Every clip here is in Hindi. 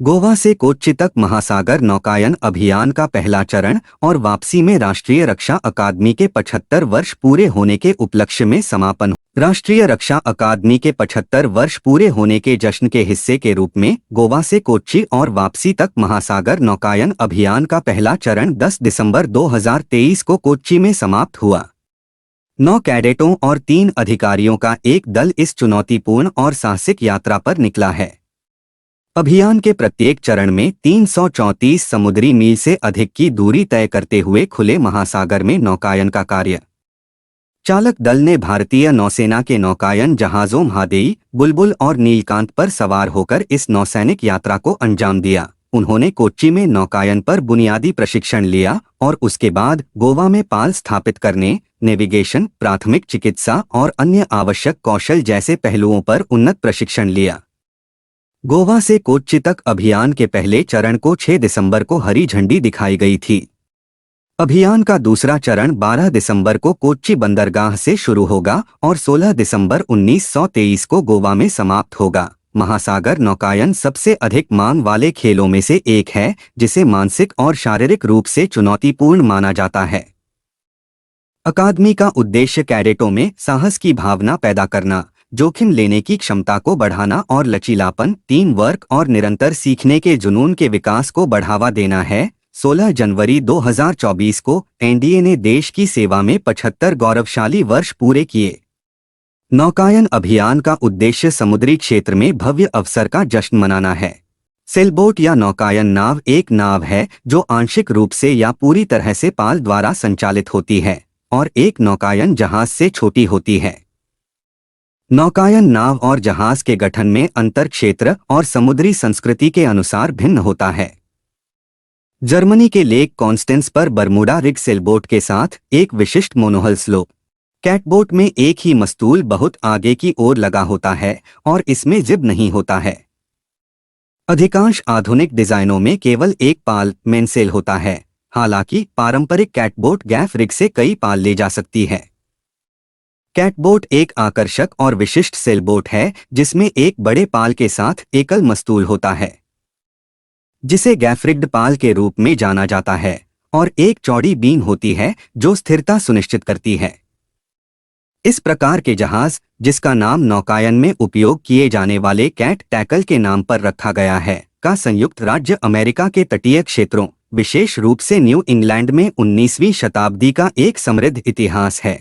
गोवा से कोच्चि तक महासागर नौकायन अभियान का पहला चरण और वापसी में राष्ट्रीय रक्षा अकादमी के 75 वर्ष पूरे होने के उपलक्ष्य में समापन। राष्ट्रीय रक्षा अकादमी के 75 वर्ष पूरे होने के जश्न के हिस्से के रूप में गोवा से कोच्चि और वापसी तक महासागर नौकायन अभियान का पहला चरण 10 दिसंबर 2023 को कोच्चि में समाप्त हुआ। 9 कैडेटों और 3 अधिकारियों का एक दल इस चुनौतीपूर्ण और साहसिक यात्रा पर निकला है। अभियान के प्रत्येक चरण में 334 समुद्री मील से अधिक की दूरी तय करते हुए खुले महासागर में नौकायन का कार्य। चालक दल ने भारतीय नौसेना के नौकायन जहाजों महादेई, बुलबुल और नीलकांत पर सवार होकर इस नौसैनिक यात्रा को अंजाम दिया। उन्होंने कोच्चि में नौकायन पर बुनियादी प्रशिक्षण लिया और उसके बाद गोवा में पाल स्थापित करने, नेविगेशन, प्राथमिक चिकित्सा और अन्य आवश्यक कौशल जैसे पहलुओं पर उन्नत प्रशिक्षण लिया। गोवा से कोच्चि तक अभियान के पहले चरण को 6 दिसंबर को हरी झंडी दिखाई गई थी। अभियान का दूसरा चरण 12 दिसंबर को कोच्चि बंदरगाह से शुरू होगा और 16 दिसंबर 1923 को गोवा में समाप्त होगा। महासागर नौकायन सबसे अधिक मांग वाले खेलों में से एक है, जिसे मानसिक और शारीरिक रूप से चुनौतीपूर्ण माना जाता है। अकादमी का उद्देश्य कैडेटों में साहस की भावना पैदा करना, जोखिम लेने की क्षमता को बढ़ाना और लचीलापन, टीम वर्क और निरंतर सीखने के जुनून के विकास को बढ़ावा देना है। 16 जनवरी 2024 को एनडीए ने देश की सेवा में 75 गौरवशाली वर्ष पूरे किए। नौकायन अभियान का उद्देश्य समुद्री क्षेत्र में भव्य अवसर का जश्न मनाना है। सेलबोट या नौकायन नाव एक नाव है जो आंशिक रूप से या पूरी तरह से पाल द्वारा संचालित होती है और एक नौकायन जहाज से छोटी होती है। नौकायन नाव और जहाज के गठन में अंतर क्षेत्र और समुद्री संस्कृति के अनुसार भिन्न होता है। जर्मनी के लेक कॉन्स्टेंस पर बरमूडा रिग सेलबोट के साथ एक विशिष्ट मोनोहल स्लो कैटबोट में एक ही मस्तूल बहुत आगे की ओर लगा होता है और इसमें जिब नहीं होता है। अधिकांश आधुनिक डिजाइनों में केवल एक पाल मेनसेल होता है, हालांकि पारंपरिक कैटबोट गैफ रिग से कई पाल ले जा सकती है। कैटबोट एक आकर्षक और विशिष्ट सेलबोट है जिसमें एक बड़े पाल के साथ एकल मस्तूल होता है, जिसे गैफरिग्ड पाल के रूप में जाना जाता है, और एक चौड़ी बीम होती है जो स्थिरता सुनिश्चित करती है। इस प्रकार के जहाज, जिसका नाम नौकायन में उपयोग किए जाने वाले कैट टैकल के नाम पर रखा गया है, का संयुक्त राज्य अमेरिका के तटीय क्षेत्रों, विशेष रूप से न्यू इंग्लैंड में 19वीं शताब्दी का एक समृद्ध इतिहास है,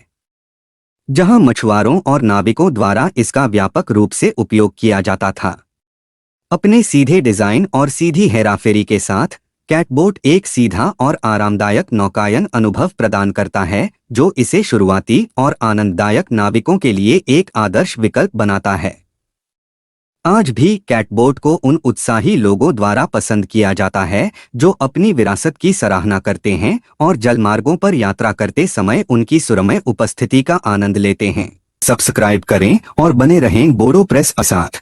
जहां मछुआरों और नाविकों द्वारा इसका व्यापक रूप से उपयोग किया जाता था। अपने सीधे डिजाइन और सीधी हेराफेरी के साथ कैटबोट एक सीधा और आरामदायक नौकायन अनुभव प्रदान करता है, जो इसे शुरुआती और आनंददायक नाविकों के लिए एक आदर्श विकल्प बनाता है। आज भी कैटबोट को उन उत्साही लोगों द्वारा पसंद किया जाता है जो अपनी विरासत की सराहना करते हैं और जलमार्गों पर यात्रा करते समय उनकी सुरमय उपस्थिति का आनंद लेते हैं। सब्सक्राइब करें और बने रहें बोरो प्रेस के साथ।